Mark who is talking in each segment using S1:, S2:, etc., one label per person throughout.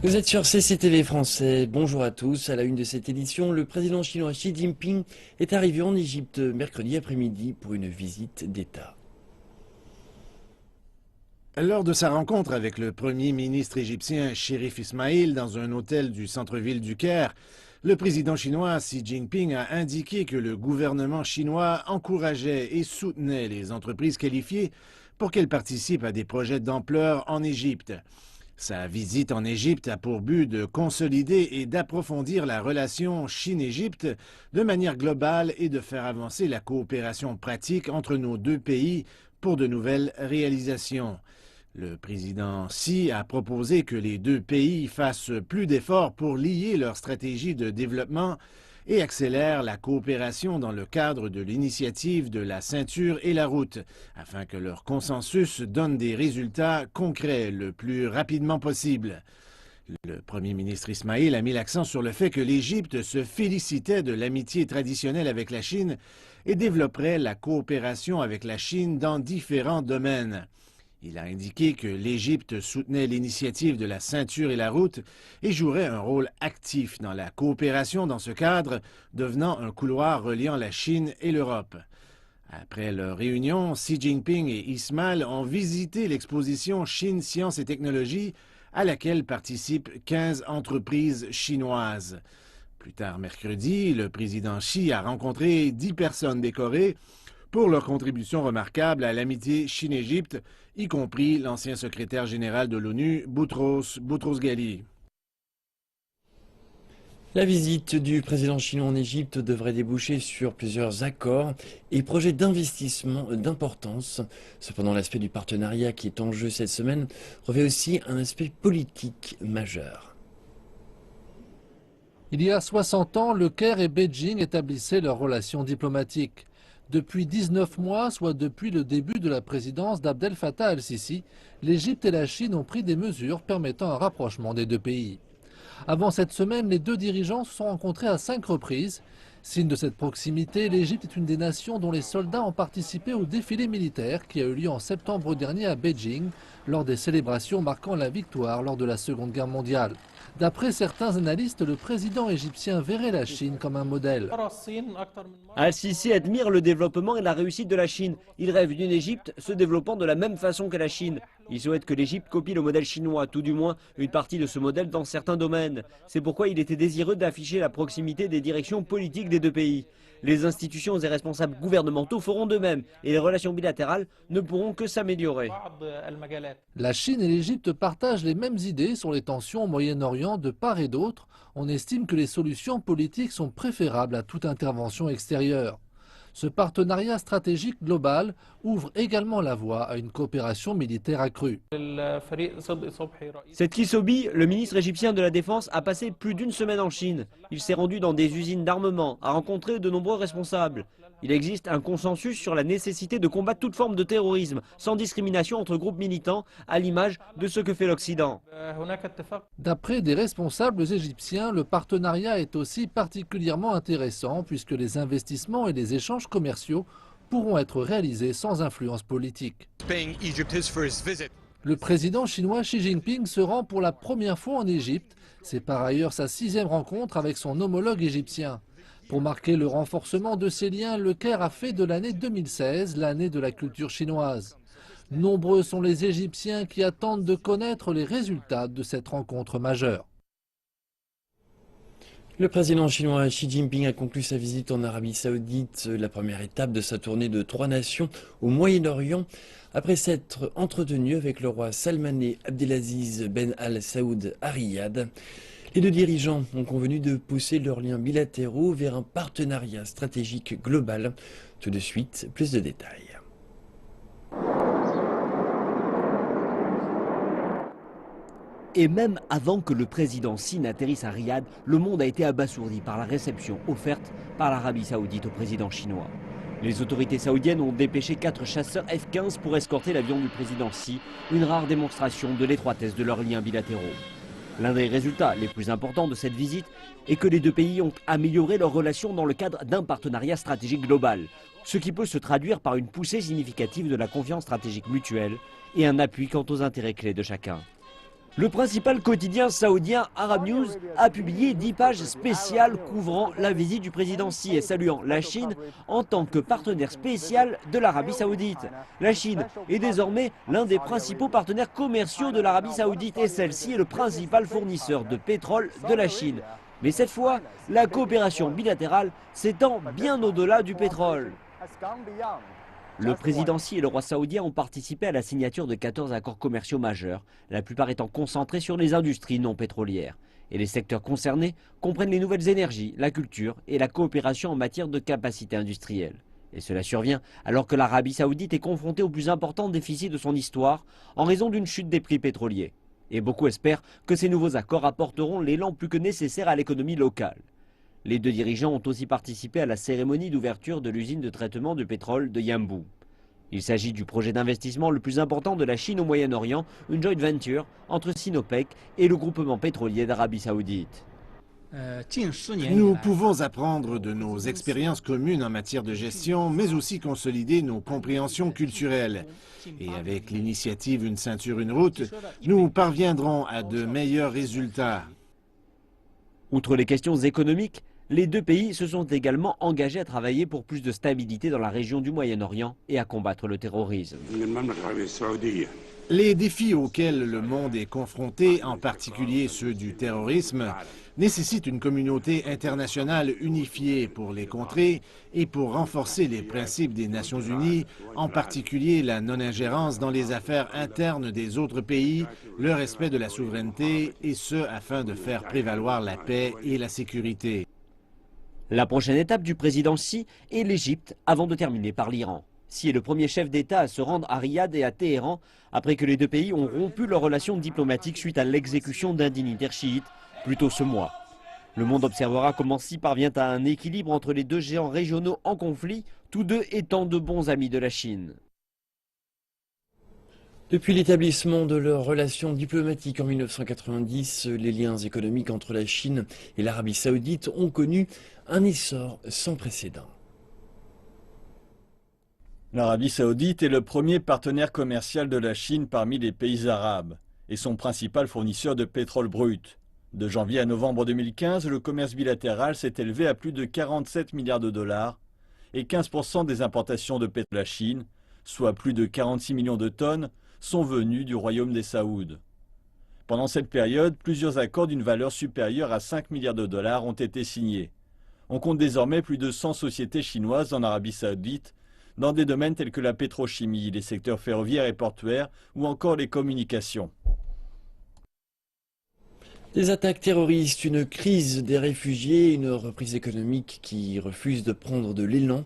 S1: Vous êtes sur CCTV français, bonjour à tous. À la une de cette édition, le président chinois Xi Jinping est arrivé en Égypte mercredi après-midi pour une visite d'État.
S2: Lors de sa rencontre avec le premier ministre égyptien Chérif Ismaïl dans un hôtel du centre-ville du Caire, le président chinois Xi Jinping a indiqué que le gouvernement chinois encourageait et soutenait les entreprises qualifiées pour qu'elles participent à des projets d'ampleur en Égypte. Sa visite en Égypte a pour but de consolider et d'approfondir la relation Chine-Égypte de manière globale et de faire avancer la coopération pratique entre nos deux pays pour de nouvelles réalisations. Le président Xi a proposé que les deux pays fassent plus d'efforts pour lier leur stratégie de développement et accélèrent la coopération dans le cadre de l'initiative de la ceinture et la route, afin que leur consensus donne des résultats concrets le plus rapidement possible. Le premier ministre Ismaïl a mis l'accent sur le fait que l'Égypte se félicitait de l'amitié traditionnelle avec la Chine et développerait la coopération avec la Chine dans différents domaines. Il a indiqué que l'Égypte soutenait l'initiative de la ceinture et la route et jouerait un rôle actif dans la coopération dans ce cadre, devenant un couloir reliant la Chine et l'Europe. Après leur réunion, Xi Jinping et Ismail ont visité l'exposition Chine Sciences et Technologies à laquelle participent 15 entreprises chinoises. Plus tard mercredi, le président Xi a rencontré 10 personnes décorées pour leur contribution remarquable à l'amitié Chine-Égypte, y compris l'ancien secrétaire général de l'ONU, Boutros-Ghali.
S1: La visite du président chinois en Égypte devrait déboucher sur plusieurs accords et projets d'investissement d'importance. Cependant, l'aspect du partenariat qui est en jeu cette semaine revêt aussi un aspect politique majeur.
S3: Il y a 60 ans, le Caire et Beijing établissaient leurs relations diplomatiques. Depuis 19 mois, soit depuis le début de la présidence d'Abdel Fattah el-Sisi, l'Égypte et la Chine ont pris des mesures permettant un rapprochement des deux pays. Avant cette semaine, les deux dirigeants se sont rencontrés à 5 reprises. Signe de cette proximité, l'Égypte est une des nations dont les soldats ont participé au défilé militaire qui a eu lieu en septembre dernier à Beijing, lors des célébrations marquant la victoire lors de la Seconde Guerre mondiale. D'après certains analystes, le président égyptien verrait la Chine comme un modèle.
S4: Al-Sisi admire le développement et la réussite de la Chine. Il rêve d'une Égypte se développant de la même façon que la Chine. Il souhaite que l'Égypte copie le modèle chinois, tout du moins une partie de ce modèle dans certains domaines. C'est pourquoi il était désireux d'afficher la proximité des directions politiques des deux pays. Les institutions et responsables gouvernementaux feront de même et les relations bilatérales ne pourront que s'améliorer.
S3: La Chine et l'Égypte partagent les mêmes idées sur les tensions au Moyen-Orient de part et d'autre. On estime que les solutions politiques sont préférables à toute intervention extérieure. Ce partenariat stratégique global ouvre également la voie à une coopération militaire accrue.
S4: Cette Kisobi, le ministre égyptien de la Défense, a passé plus d'une semaine en Chine. Il s'est rendu dans des usines d'armement, a rencontré de nombreux responsables. Il existe un consensus sur la nécessité de combattre toute forme de terrorisme, sans discrimination entre groupes militants, à l'image de ce que fait l'Occident.
S3: D'après des responsables égyptiens, le partenariat est aussi particulièrement intéressant puisque les investissements et les échanges commerciaux pourront être réalisés sans influence politique. Le président chinois Xi Jinping se rend pour la première fois en Égypte. C'est par ailleurs sa 6e rencontre avec son homologue égyptien. Pour marquer le renforcement de ces liens, le Caire a fait de l'année 2016 l'année de la culture chinoise. Nombreux sont les Égyptiens qui attendent de connaître les résultats de cette rencontre majeure.
S1: Le président chinois Xi Jinping a conclu sa visite en Arabie Saoudite, la première étape de sa tournée de 3 nations au Moyen-Orient, après s'être entretenu avec le roi Salmané Abdelaziz Ben Al Saoud à Riyad. Les deux dirigeants ont convenu de pousser leurs liens bilatéraux vers un partenariat stratégique global. Tout de suite, plus de détails.
S4: Et même avant que le président Xi n'atterrisse à Riyad, le monde a été abasourdi par la réception offerte par l'Arabie Saoudite au président chinois. Les autorités saoudiennes ont dépêché 4 chasseurs F-15 pour escorter l'avion du président Xi, une rare démonstration de l'étroitesse de leurs liens bilatéraux. L'un des résultats les plus importants de cette visite est que les deux pays ont amélioré leurs relations dans le cadre d'un partenariat stratégique global, ce qui peut se traduire par une poussée significative de la confiance stratégique mutuelle et un appui quant aux intérêts clés de chacun. Le principal quotidien saoudien Arab News a publié 10 pages spéciales couvrant la visite du président Xi et saluant la Chine en tant que partenaire spécial de l'Arabie saoudite. La Chine est désormais l'un des principaux partenaires commerciaux de l'Arabie saoudite et celle-ci est le principal fournisseur de pétrole de la Chine. Mais cette fois, la coopération bilatérale s'étend bien au-delà du pétrole. Le président Xi et le roi saoudien ont participé à la signature de 14 accords commerciaux majeurs, la plupart étant concentrés sur les industries non pétrolières. Et les secteurs concernés comprennent les nouvelles énergies, la culture et la coopération en matière de capacité industrielle. Et cela survient alors que l'Arabie saoudite est confrontée au plus important déficit de son histoire en raison d'une chute des prix pétroliers. Et beaucoup espèrent que ces nouveaux accords apporteront l'élan plus que nécessaire à l'économie locale. Les deux dirigeants ont aussi participé à la cérémonie d'ouverture de l'usine de traitement de pétrole de Yanbu. Il s'agit du projet d'investissement le plus important de la Chine au Moyen-Orient, une joint venture entre Sinopec et le groupement pétrolier d'Arabie saoudite.
S2: Nous pouvons apprendre de nos expériences communes en matière de gestion, mais aussi consolider nos compréhensions culturelles. Et avec l'initiative Une ceinture, une route, nous parviendrons à de meilleurs résultats.
S4: Outre les questions économiques, les deux pays se sont également engagés à travailler pour plus de stabilité dans la région du Moyen-Orient et à combattre le terrorisme.
S2: Les défis auxquels le monde est confronté, en particulier ceux du terrorisme, nécessitent une communauté internationale unifiée pour les contrer et pour renforcer les principes des Nations unies, en particulier la non-ingérence dans les affaires internes des autres pays, le respect de la souveraineté, et ce afin de faire prévaloir la paix et la sécurité.
S4: La prochaine étape du président Xi est l'Égypte, avant de terminer par l'Iran. Xi est le premier chef d'État à se rendre à Riyad et à Téhéran après que les deux pays ont rompu leurs relations diplomatiques suite à l'exécution d'un dignitaire chiite plus tôt ce mois. Le monde observera comment Xi parvient à un équilibre entre les deux géants régionaux en conflit, tous deux étant de bons amis de la Chine.
S1: Depuis l'établissement de leurs relations diplomatiques en 1990, les liens économiques entre la Chine et l'Arabie saoudite ont connu un essor sans précédent.
S5: L'Arabie saoudite est le premier partenaire commercial de la Chine parmi les pays arabes et son principal fournisseur de pétrole brut. De janvier à novembre 2015, le commerce bilatéral s'est élevé à plus de 47 milliards de dollars et 15% des importations de pétrole de la Chine, soit plus de 46 millions de tonnes, sont venus du Royaume des Saouds. Pendant cette période, plusieurs accords d'une valeur supérieure à 5 milliards de dollars ont été signés. On compte désormais plus de 100 sociétés chinoises en Arabie saoudite, dans des domaines tels que la pétrochimie, les secteurs ferroviaires et portuaires ou encore les communications.
S1: Des attaques terroristes, une crise des réfugiés, une reprise économique qui refuse de prendre de l'élan.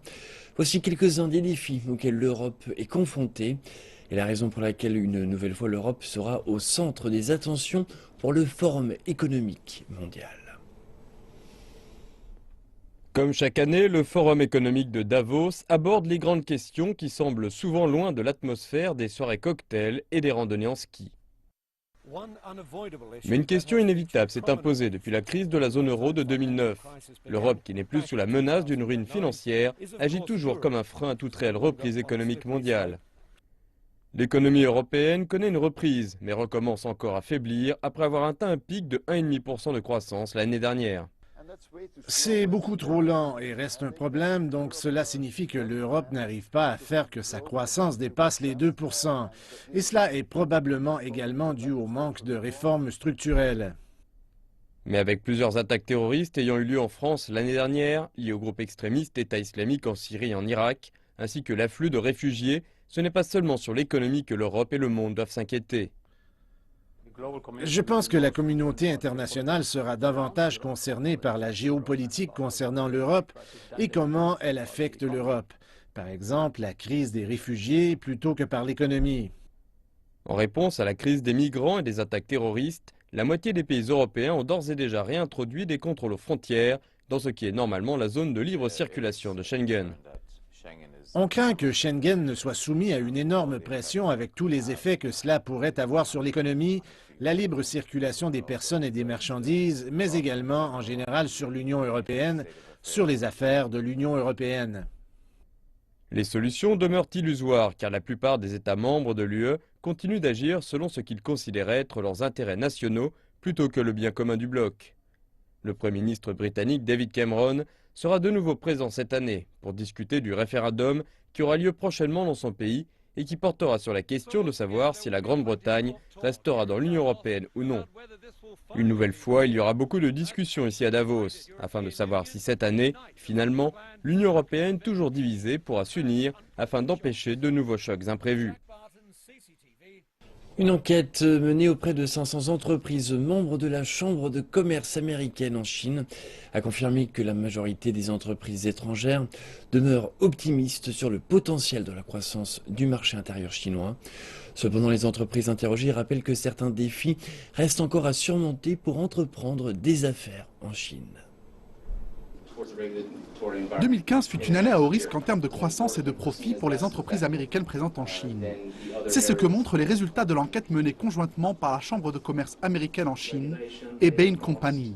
S1: Voici quelques-uns des défis auxquels l'Europe est confrontée et la raison pour laquelle une nouvelle fois l'Europe sera au centre des attentions pour le Forum économique mondial.
S6: Comme chaque année, le Forum économique de Davos aborde les grandes questions qui semblent souvent loin de l'atmosphère des soirées cocktails et des randonnées en ski. Mais une question inévitable s'est imposée depuis la crise de la zone euro de 2009. L'Europe, qui n'est plus sous la menace d'une ruine financière, agit toujours comme un frein à toute réelle reprise économique mondiale. L'économie européenne connaît une reprise, mais recommence encore à faiblir après avoir atteint un pic de 1,5% de croissance l'année dernière.
S2: C'est beaucoup trop lent et reste un problème, donc cela signifie que l'Europe n'arrive pas à faire que sa croissance dépasse les 2%. Et cela est probablement également dû au manque de réformes structurelles.
S6: Mais avec plusieurs attaques terroristes ayant eu lieu en France l'année dernière, liées au groupe extrémiste État islamique en Syrie et en Irak, ainsi que l'afflux de réfugiés, ce n'est pas seulement sur l'économie que l'Europe et le monde doivent s'inquiéter.
S2: Je pense que la communauté internationale sera davantage concernée par la géopolitique concernant l'Europe et comment elle affecte l'Europe. Par exemple, la crise des réfugiés plutôt que par l'économie.
S6: En réponse à la crise des migrants et des attaques terroristes, la moitié des pays européens ont d'ores et déjà réintroduit des contrôles aux frontières dans ce qui est normalement la zone de libre circulation de Schengen.
S2: On craint que Schengen ne soit soumis à une énorme pression avec tous les effets que cela pourrait avoir sur l'économie, la libre circulation des personnes et des marchandises, mais également en général sur l'Union européenne, sur les affaires de l'Union européenne.
S6: Les solutions demeurent illusoires car la plupart des États membres de l'UE continuent d'agir selon ce qu'ils considèrent être leurs intérêts nationaux plutôt que le bien commun du bloc. Le Premier ministre britannique David Cameron sera de nouveau présent cette année pour discuter du référendum qui aura lieu prochainement dans son pays et qui portera sur la question de savoir si la Grande-Bretagne restera dans l'Union européenne ou non. Une nouvelle fois, il y aura beaucoup de discussions ici à Davos, afin de savoir si cette année, finalement, l'Union européenne, toujours divisée, pourra s'unir afin d'empêcher de nouveaux chocs imprévus.
S1: Une enquête menée auprès de 500 entreprises membres de la Chambre de commerce américaine en Chine a confirmé que la majorité des entreprises étrangères demeurent optimistes sur le potentiel de la croissance du marché intérieur chinois. Cependant, les entreprises interrogées rappellent que certains défis restent encore à surmonter pour entreprendre des affaires en Chine.
S7: 2015 fut une année à haut risque en termes de croissance et de profit pour les entreprises américaines présentes en Chine. C'est ce que montrent les résultats de l'enquête menée conjointement par la Chambre de commerce américaine en Chine et Bain Company.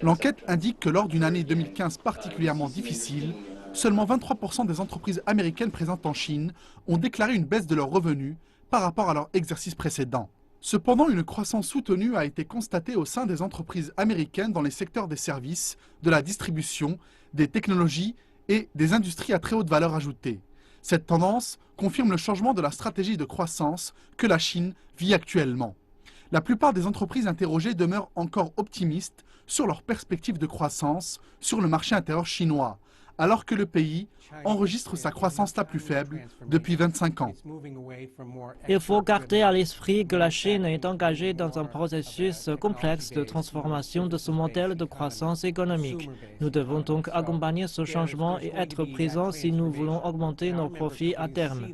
S7: L'enquête indique que lors d'une année 2015 particulièrement difficile, seulement 23% des entreprises américaines présentes en Chine ont déclaré une baisse de leurs revenus par rapport à leur exercice précédent. Cependant, une croissance soutenue a été constatée au sein des entreprises américaines dans les secteurs des services, de la distribution, des technologies et des industries à très haute valeur ajoutée. Cette tendance confirme le changement de la stratégie de croissance que la Chine vit actuellement. La plupart des entreprises interrogées demeurent encore optimistes sur leurs perspectives de croissance sur le marché intérieur chinois, alors que le pays enregistre sa croissance la plus faible depuis 25 ans.
S8: Il faut garder à l'esprit que la Chine est engagée dans un processus complexe de transformation de son modèle de croissance économique. Nous devons donc accompagner ce changement et être présents si nous voulons augmenter nos profits à terme.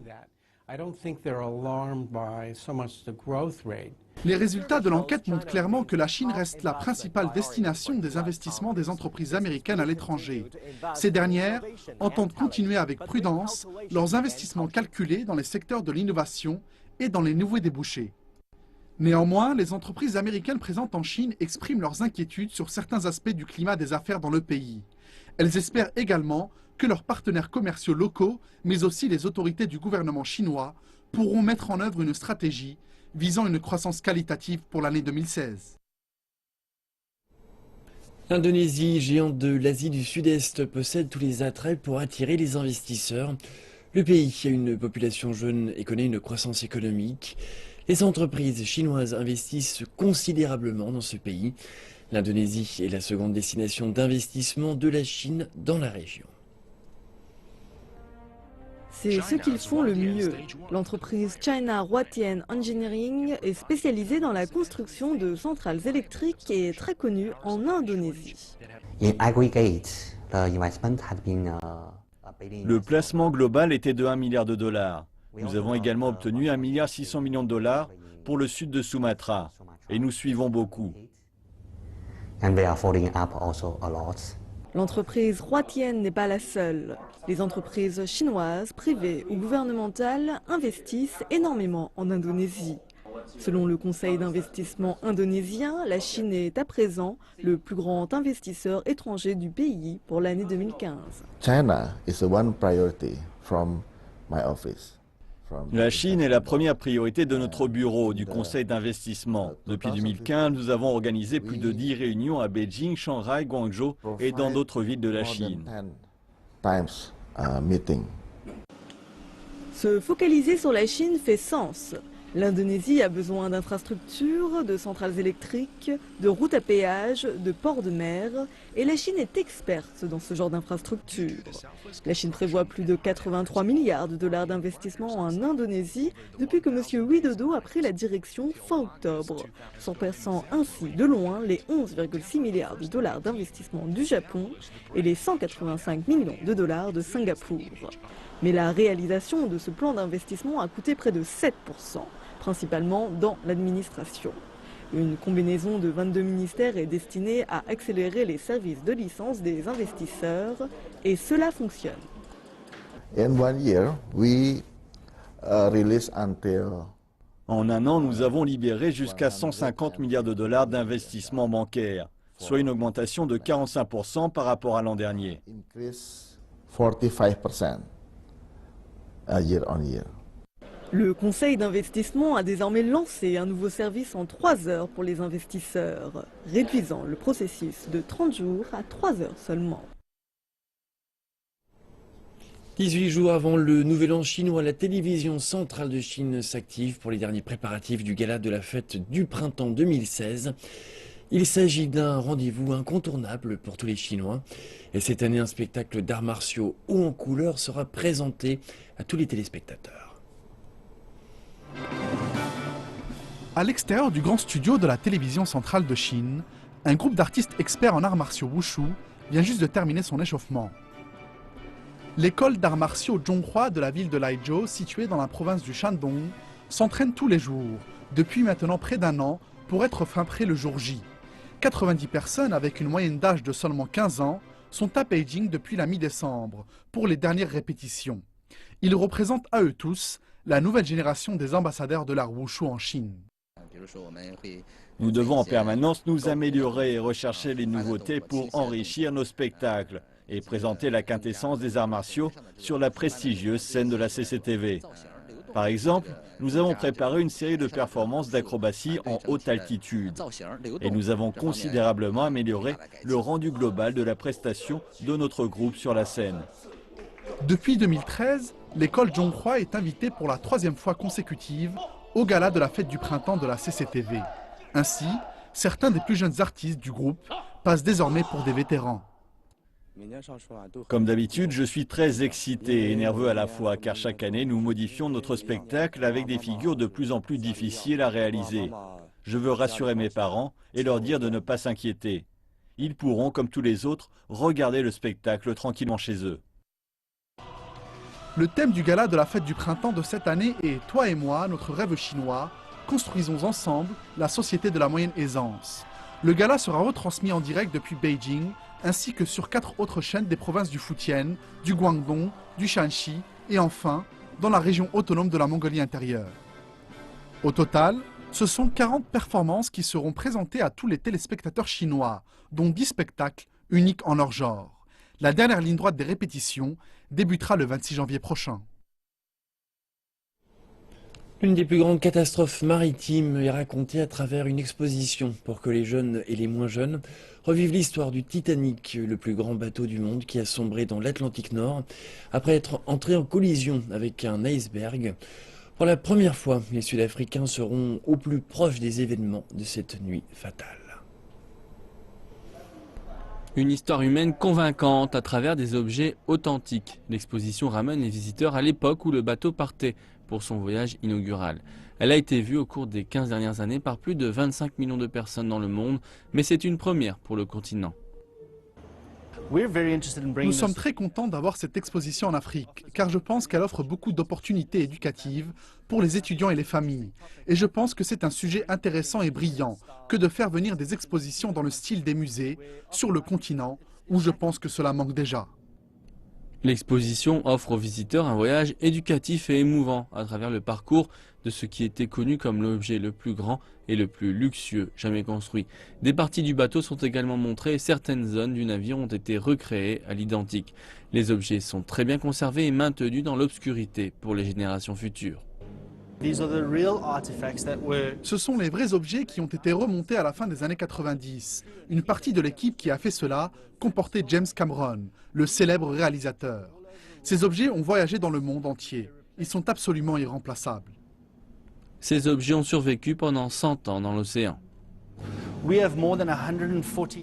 S7: Les résultats de l'enquête montrent clairement que la Chine reste la principale destination des investissements des entreprises américaines à l'étranger. Ces dernières entendent continuer avec prudence leurs investissements calculés dans les secteurs de l'innovation et dans les nouveaux débouchés. Néanmoins, les entreprises américaines présentes en Chine expriment leurs inquiétudes sur certains aspects du climat des affaires dans le pays. Elles espèrent également que leurs partenaires commerciaux locaux, mais aussi les autorités du gouvernement chinois, pourront mettre en œuvre une stratégie visant une croissance qualitative pour l'année 2016.
S1: L'Indonésie, géante de l'Asie du Sud-Est, possède tous les attraits pour attirer les investisseurs. Le pays a une population jeune et connaît une croissance économique. Les entreprises chinoises investissent considérablement dans ce pays. L'Indonésie est la seconde destination d'investissement de la Chine dans la région.
S9: C'est ce qu'ils font le mieux. L'entreprise China Huatian Engineering est spécialisée dans la construction de centrales électriques et est très connue en Indonésie.
S5: Le placement global était de 1 milliard de dollars. Nous avons également obtenu 1,6 milliard de dollars pour le sud de Sumatra. Et nous suivons beaucoup.
S9: L'entreprise Huatian n'est pas la seule. Les entreprises chinoises, privées ou gouvernementales investissent énormément en Indonésie. Selon le Conseil d'investissement indonésien, la Chine est à présent le plus grand investisseur étranger du pays pour l'année 2015.
S5: La Chine est la première priorité de notre bureau du Conseil d'investissement. Depuis 2015, nous avons organisé plus de 10 réunions à Beijing, Shanghai, Guangzhou et dans d'autres villes de la Chine.
S9: Se focaliser sur la Chine fait sens. L'Indonésie a besoin d'infrastructures, de centrales électriques, de routes à péage, de ports de mer, et la Chine est experte dans ce genre d'infrastructures. La Chine prévoit plus de 83 milliards de dollars d'investissement en Indonésie depuis que M. Widodo a pris la direction fin octobre, surpassant ainsi de loin les 11,6 milliards de dollars d'investissement du Japon et les 185 millions de dollars de Singapour. Mais la réalisation de ce plan d'investissement a coûté près de 7%, principalement dans l'administration. Une combinaison de 22 ministères est destinée à accélérer les services de licence des investisseurs et cela fonctionne.
S5: En un an, nous avons libéré jusqu'à 150 milliards de dollars d'investissements bancaires, soit une augmentation de 45% par rapport à l'an dernier.
S9: Le conseil d'investissement a désormais lancé un nouveau service en 3 heures pour les investisseurs, réduisant le processus de 30 jours à 3 heures seulement.
S1: 18 jours avant le Nouvel An chinois, la télévision centrale de Chine s'active pour les derniers préparatifs du gala de la fête du printemps 2016. Il s'agit d'un rendez-vous incontournable pour tous les Chinois. Et cette année, un spectacle d'arts martiaux haut en couleur sera présenté à tous les téléspectateurs.
S7: À l'extérieur du grand studio de la télévision centrale de Chine, un groupe d'artistes experts en arts martiaux Wushu vient juste de terminer son échauffement. L'école d'arts martiaux Zhonghua de la ville de Laizhou, située dans la province du Shandong, s'entraîne tous les jours, depuis maintenant près d'un an, pour être fin prêt le jour J. 90 personnes avec une moyenne d'âge de seulement 15 ans sont à Beijing depuis la mi-décembre pour les dernières répétitions. Ils représentent à eux tous la nouvelle génération des ambassadeurs de l'art Wushu en Chine.
S5: Nous devons en permanence nous améliorer et rechercher les nouveautés pour enrichir nos spectacles et présenter la quintessence des arts martiaux sur la prestigieuse scène de la CCTV. Par exemple, nous avons préparé une série de performances d'acrobatie en haute altitude et nous avons considérablement amélioré le rendu global de la prestation de notre groupe sur la scène.
S7: Depuis 2013, l'école Zhonghua est invitée pour la 3e fois consécutive au gala de la fête du printemps de la CCTV. Ainsi, certains des plus jeunes artistes du groupe passent désormais pour des vétérans.
S5: Comme d'habitude, je suis très excité et nerveux à la fois, car chaque année, nous modifions notre spectacle avec des figures de plus en plus difficiles à réaliser. Je veux rassurer mes parents et leur dire de ne pas s'inquiéter. Ils pourront, comme tous les autres, regarder le spectacle tranquillement chez eux.
S7: Le thème du gala de la fête du printemps de cette année est « Toi et moi, notre rêve chinois, construisons ensemble la société de la moyenne aisance ». Le gala sera retransmis en direct depuis Beijing, ainsi que sur 4 autres chaînes des provinces du Fujian, du Guangdong, du Shanxi et enfin dans la région autonome de la Mongolie intérieure. Au total, ce sont 40 performances qui seront présentées à tous les téléspectateurs chinois, dont 10 spectacles uniques en leur genre. La dernière ligne droite des répétitions débutera le 26 janvier prochain.
S1: L'une des plus grandes catastrophes maritimes est racontée à travers une exposition pour que les jeunes et les moins jeunes revivent l'histoire du Titanic, le plus grand bateau du monde qui a sombré dans l'Atlantique Nord après être entré en collision avec un iceberg. Pour la première fois, les Sud-Africains seront au plus proche des événements de cette nuit fatale.
S6: Une histoire humaine convaincante à travers des objets authentiques. L'exposition ramène les visiteurs à l'époque où le bateau partait pour son voyage inaugural. Elle a été vue au cours des 15 dernières années par plus de 25 millions de personnes dans le monde, mais c'est une première pour le continent.
S7: Nous sommes très contents d'avoir cette exposition en Afrique, car je pense qu'elle offre beaucoup d'opportunités éducatives pour les étudiants et les familles. Et je pense que c'est un sujet intéressant et brillant que de faire venir des expositions dans le style des musées sur le continent, où je pense que cela manque déjà.
S6: L'exposition offre aux visiteurs un voyage éducatif et émouvant à travers le parcours de ce qui était connu comme l'objet le plus grand et le plus luxueux jamais construit. Des parties du bateau sont également montrées et certaines zones du navire ont été recréées à l'identique. Les objets sont très bien conservés et maintenus dans l'obscurité pour les générations futures.
S7: Ce sont les vrais objets qui ont été remontés à la fin des années 90. Une partie de l'équipe qui a fait cela comportait James Cameron, le célèbre réalisateur. Ces objets ont voyagé dans le monde entier. Ils sont absolument irremplaçables.
S6: Ces objets ont survécu pendant 100 ans dans l'océan.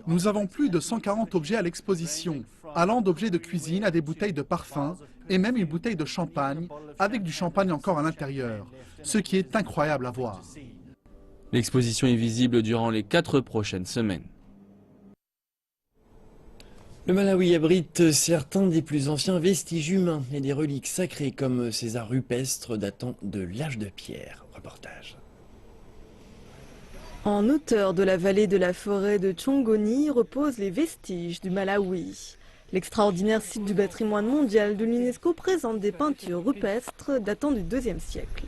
S7: Nous avons plus de 140 objets à l'exposition, allant d'objets de cuisine à des bouteilles de parfum et même une bouteille de champagne avec du champagne encore à l'intérieur, ce qui est incroyable à voir.
S6: L'exposition est visible durant les 4 prochaines semaines.
S1: Le Malawi abrite certains des plus anciens vestiges humains et des reliques sacrées comme ces arts rupestres datant de l'âge de pierre. Reportage.
S9: En hauteur de la vallée de la forêt de Chongoni reposent les vestiges du Malawi. L'extraordinaire site du patrimoine mondial de l'UNESCO présente des peintures rupestres datant du IIe siècle.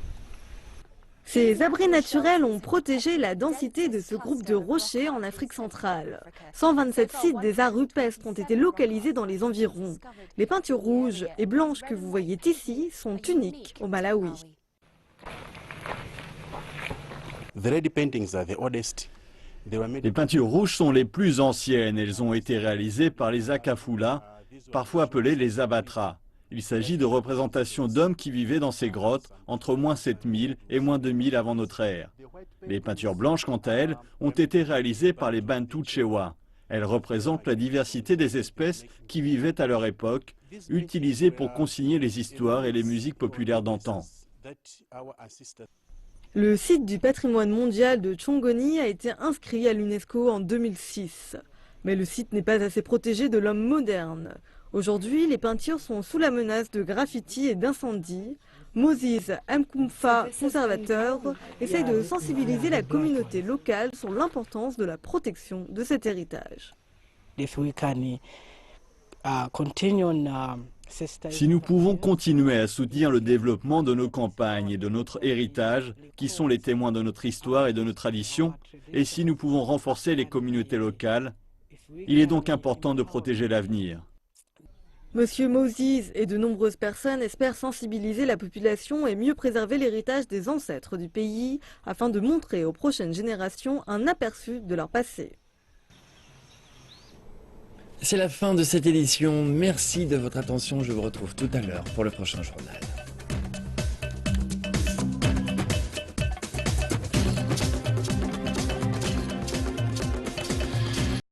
S9: Ces abris naturels ont protégé la densité de ce groupe de rochers en Afrique centrale. 127 sites des arts rupestres ont été localisés dans les environs. Les peintures rouges et blanches que vous voyez ici sont uniques au Malawi.
S5: Les peintures rouges sont les plus anciennes. Elles ont été réalisées par les Akafula, parfois appelés les Abatras. Il s'agit de représentations d'hommes qui vivaient dans ces grottes entre moins 7000 et moins 2000 avant notre ère. Les peintures blanches, quant à elles, ont été réalisées par les Bantu Chewa. Elles représentent la diversité des espèces qui vivaient à leur époque, utilisées pour consigner les histoires et les musiques populaires d'antan.
S9: Le site du patrimoine mondial de Chongoni a été inscrit à l'UNESCO en 2006. Mais le site n'est pas assez protégé de l'homme moderne. Aujourd'hui, les peintures sont sous la menace de graffitis et d'incendies. Moses Mkumfa, conservateur, essaye de sensibiliser la communauté locale sur l'importance de la protection de cet héritage.
S5: Si nous pouvons continuer à soutenir le développement de nos campagnes et de notre héritage, qui sont les témoins de notre histoire et de nos traditions, et si nous pouvons renforcer les communautés locales, il est donc important de protéger l'avenir.
S9: Monsieur Moses et de nombreuses personnes espèrent sensibiliser la population et mieux préserver l'héritage des ancêtres du pays afin de montrer aux prochaines générations un aperçu de leur passé.
S1: C'est la fin de cette édition. Merci de votre attention. Je vous retrouve tout à l'heure pour le prochain journal.